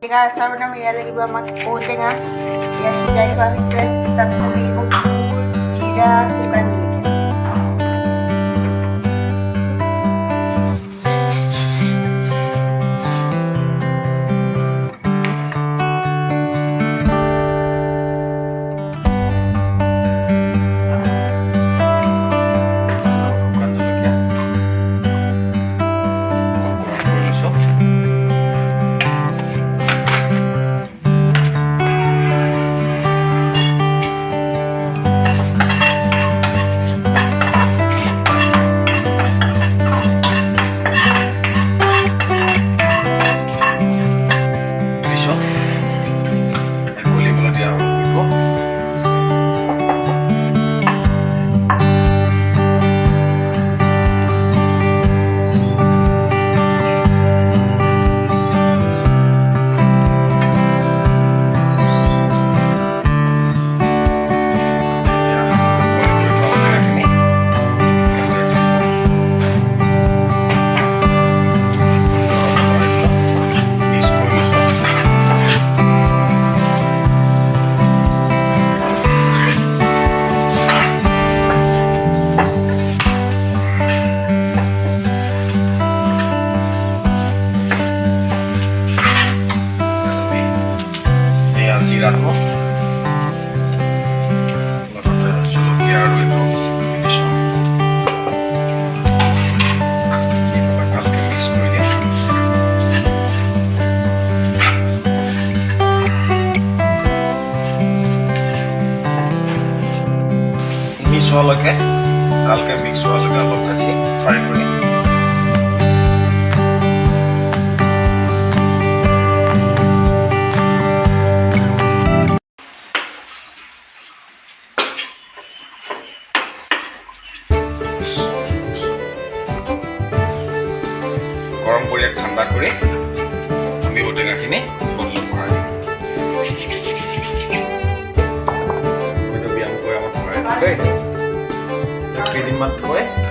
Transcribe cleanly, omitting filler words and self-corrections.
টেঙা আচাৰ বনাম এয়া লাগিব আমাক ঔটেঙা এয়া সিজাই থোৱা হৈছে তাৰপিছত লাগিব জিৰা শুকান জলকীয়া জিৰা হ'ব লগতে জলকীয়া আৰু এইটো দিছোঁ ভালকৈ মিক্স কৰি দিম মিক্স হোৱালৈকে ভালকৈ মিক্স হোৱালৈকে অলপ ভাজি ফ্ৰাই কৰি গৰম কৰি ঠাণ্ডা কৰি আমি ঔটেঙাখিনি বটলত ভৰাই দিম এইটো ব্যায়াম কৰি আমাক ভৰাই দিম দেই কেইদিনমান থৈ